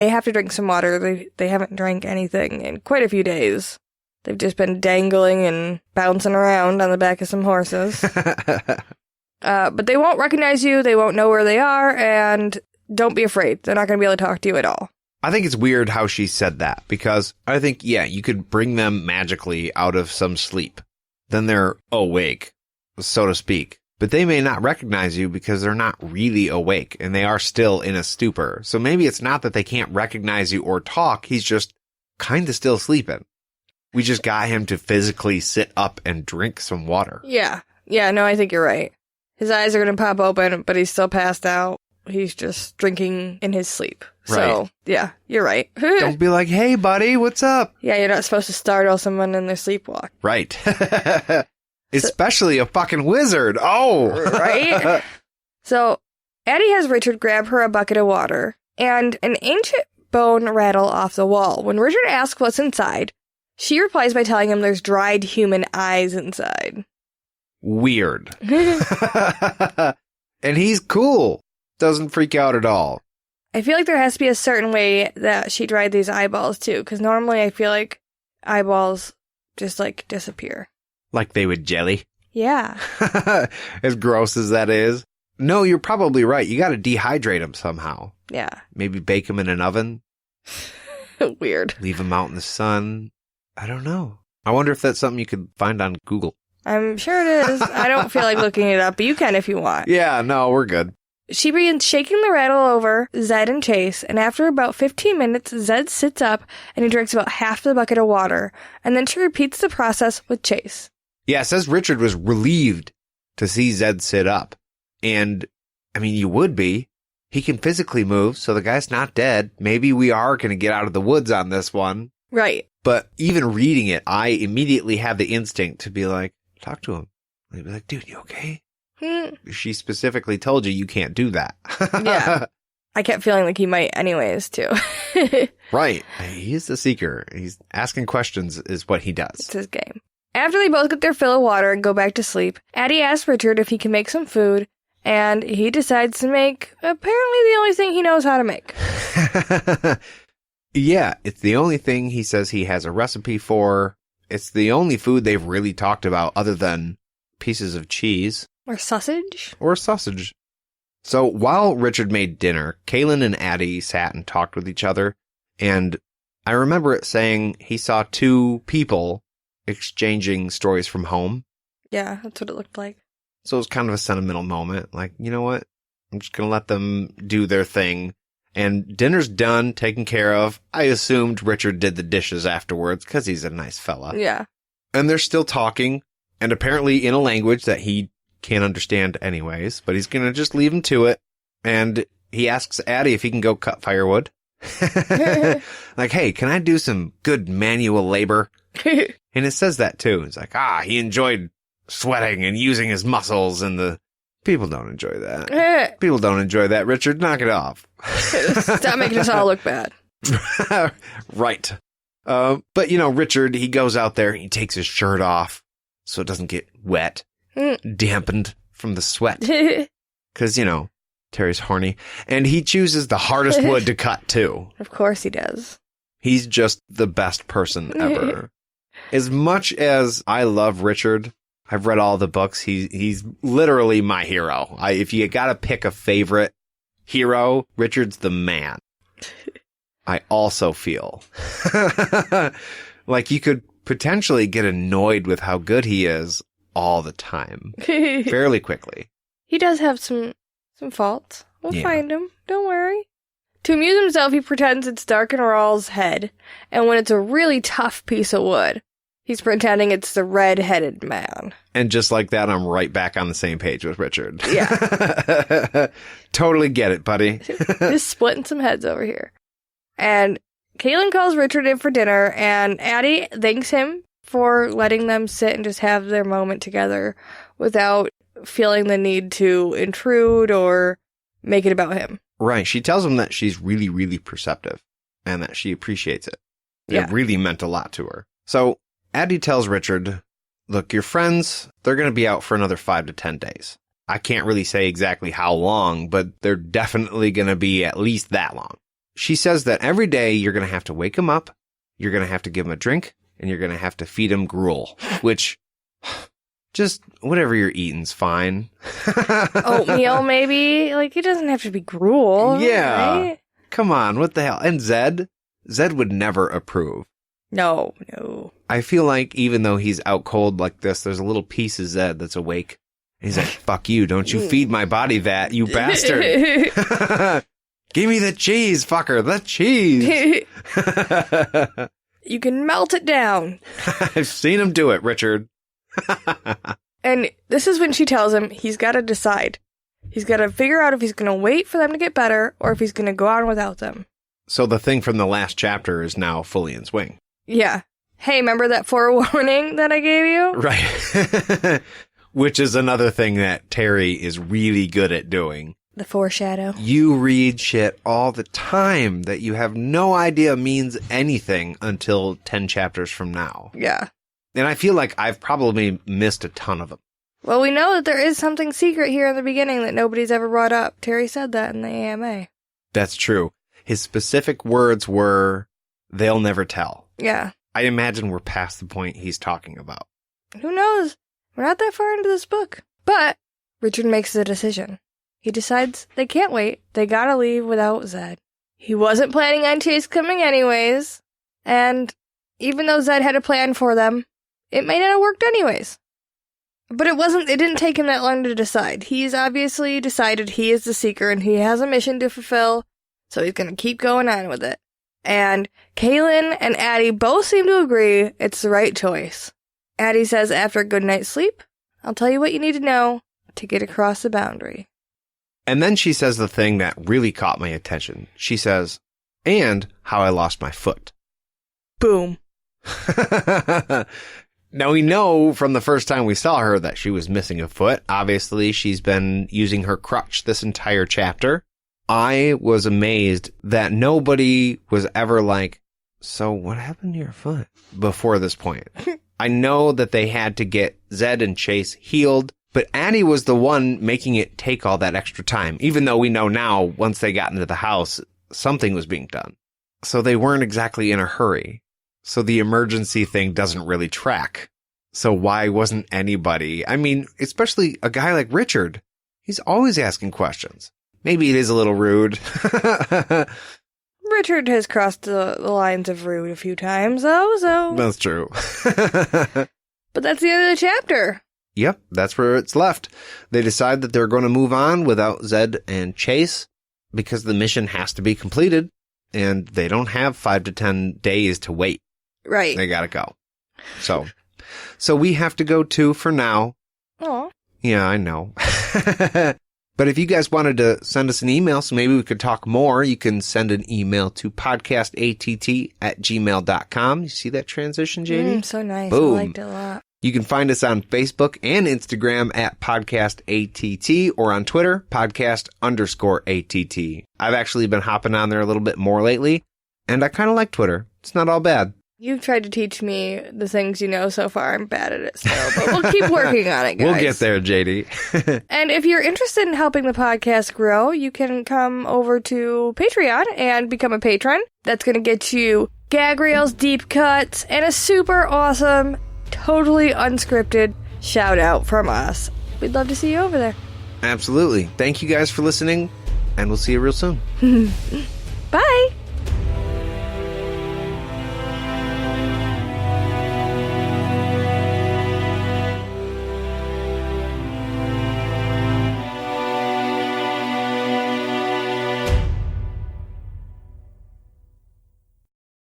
They have to drink some water. They haven't drank anything in quite a few days. They've just been dangling and bouncing around on the back of some horses. But they won't recognize you. They won't know where they are. And don't be afraid. They're not going to be able to talk to you at all. I think it's weird how she said that, because I think, yeah, you could bring them magically out of some sleep. Then they're awake, so to speak. But they may not recognize you because they're not really awake and they are still in a stupor. So maybe it's not that they can't recognize you or talk. He's just kind of still sleeping. We just got him to physically sit up and drink some water. Yeah. Yeah, no, I think you're right. His eyes are going to pop open, but he's still passed out. He's just drinking in his sleep. Right. So, yeah, you're right. Don't be like, hey, buddy, what's up? Yeah, you're not supposed to startle someone in their sleepwalk. Right. Especially a fucking wizard. Oh. Right? So, Addie has Richard grab her a bucket of water and an ancient bone rattle off the wall. When Richard asks what's inside, she replies by telling him there's dried human eyes inside. Weird. And he's cool. Doesn't freak out at all. I feel like there has to be a certain way that she dried these eyeballs, too, because normally I feel like eyeballs just, like, disappear. Like they would jelly? Yeah. As gross as that is. No, you're probably right. You got to dehydrate them somehow. Yeah. Maybe bake them in an oven. Weird. Leave them out in the sun. I don't know. I wonder if that's something you could find on Google. I'm sure it is. I don't feel like looking it up, but you can if you want. Yeah, no, we're good. She begins shaking the rattle over Zed and Chase, and after about 15 minutes, Zed sits up and he drinks about half the bucket of water, and then she repeats the process with Chase. Yeah, it says Richard was relieved to see Zed sit up. And, I mean, you would be. He can physically move, so the guy's not dead. Maybe we are going to get out of the woods on this one. Right. But even reading it, I immediately have the instinct to be like, talk to him. And be like, dude, you okay? She specifically told you can't do that. Yeah. I kept feeling like he might anyways, too. Right. He's the seeker. He's asking questions is what he does. It's his game. After they both get their fill of water and go back to sleep, Addie asks Richard if he can make some food, and he decides to make apparently the only thing he knows how to make. Yeah, it's the only thing he says he has a recipe for. It's the only food they've really talked about other than pieces of cheese. Or sausage. So while Richard made dinner, Kahlan and Addie sat and talked with each other, and I remember it saying he saw two people exchanging stories from home. Yeah, that's what it looked like. So it was kind of a sentimental moment. Like, you know what? I'm just going to let them do their thing. And dinner's done, taken care of. I assumed Richard did the dishes afterwards because he's a nice fella. Yeah. And they're still talking, and apparently in a language that he can't understand anyways, but he's going to just leave him to it. And he asks Addie if he can go cut firewood. Like, hey, can I do some good manual labor? And it says that too. It's like, he enjoyed sweating and using his muscles, and the people don't enjoy that. People don't enjoy that, Richard. Knock it off. Stop making us all look bad. Right. But, Richard, he goes out there and he takes his shirt off so it doesn't get wet, dampened from the sweat. Because, Terry's horny. And he chooses the hardest wood to cut, too. Of course he does. He's just the best person ever. As much as I love Richard, I've read all the books. He's literally my hero. If you got to pick a favorite hero, Richard's the man. I also feel like you could potentially get annoyed with how good he is all the time, fairly quickly. He does have some faults. We'll find him. Don't worry. To amuse himself, he pretends it's Dark and Rawl's head, and when it's a really tough piece of wood, he's pretending it's the red-headed man. And just like that, I'm right back on the same page with Richard. Yeah. Totally get it, buddy. Just splitting some heads over here. And Kahlan calls Richard in for dinner, and Addie thanks him for letting them sit and just have their moment together without feeling the need to intrude or make it about him. Right. She tells him that she's really, really perceptive and that she appreciates it. Yeah. It really meant a lot to her. So Addie tells Richard, look, your friends, they're going to be out for another 5 to 10 days. I can't really say exactly how long, but they're definitely going to be at least that long. she says that every day you're going to have to wake him up, you're going to have to give him a drink, and you're going to have to feed him gruel, which just whatever you're eating's fine. Oatmeal, maybe? Like, it doesn't have to be gruel. Yeah. Right? Come on, what the hell? And Zed would never approve. No. I feel like even though he's out cold like this, there's a little piece of Zed that's awake. And he's like, fuck you, don't you feed my body that, you bastard. Give me the cheese, fucker, the cheese. You can melt it down. I've seen him do it, Richard. And this is when she tells him he's got to decide. He's got to figure out if he's going to wait for them to get better or if he's going to go on without them. So the thing from the last chapter is now fully in swing. Yeah. Hey, remember that forewarning that I gave you? Right. Which is another thing that Terry is really good at doing. The foreshadow. You read shit all the time that you have no idea means anything until 10 chapters from now. Yeah. And I feel like I've probably missed a ton of them. Well, we know that there is something secret here in the beginning that nobody's ever brought up. Terry said that in the AMA. That's true. His specific words were, they'll never tell. Yeah. I imagine we're past the point he's talking about. Who knows? We're not that far into this book. But Richard makes a decision. He decides they can't wait. They gotta leave without Zed. He wasn't planning on Chase coming anyways. And even though Zed had a plan for them, it may not have worked anyways. But it didn't take him that long to decide. He's obviously decided he is the seeker and he has a mission to fulfill, so he's gonna keep going on with it. And Kahlan and Addie both seem to agree it's the right choice. Addie says after a good night's sleep, I'll tell you what you need to know to get across the boundary. And then she says the thing that really caught my attention. She says, and how I lost my foot. Boom. Now we know from the first time we saw her that she was missing a foot. Obviously, she's been using her crutch this entire chapter. I was amazed that nobody was ever like, so what happened to your foot before this point? I know that they had to get Zed and Chase healed, but Addie was the one making it take all that extra time, even though we know now once they got into the house, something was being done. So they weren't exactly in a hurry. So the emergency thing doesn't really track. So why wasn't anybody? I mean, especially a guy like Richard. He's always asking questions. Maybe it is a little rude. Richard has crossed the lines of rude a few times, though, so... That's true. But that's the end of the chapter. Yep, that's where it's left. They decide that they're going to move on without Zed and Chase because the mission has to be completed, and they don't have 5 to 10 days to wait. Right. They gotta go. So we have to go too for now. Aw. Yeah, I know. But if you guys wanted to send us an email so maybe we could talk more, you can send an email to podcastatt@gmail.com. You see that transition, JD? So nice. Boom. I liked it a lot. You can find us on Facebook and Instagram at podcastatt or on Twitter, podcast_ATT. I've actually been hopping on there a little bit more lately, and I kind of like Twitter. It's not all bad. You've tried to teach me the things you know so far. I'm bad at it still, but we'll keep working on it, guys. We'll get there, JD. And if you're interested in helping the podcast grow, you can come over to Patreon and become a patron. That's going to get you gag reels, deep cuts, and a super awesome, totally unscripted shout out from us. We'd love to see you over there. Absolutely. Thank you guys for listening, and we'll see you real soon. Bye.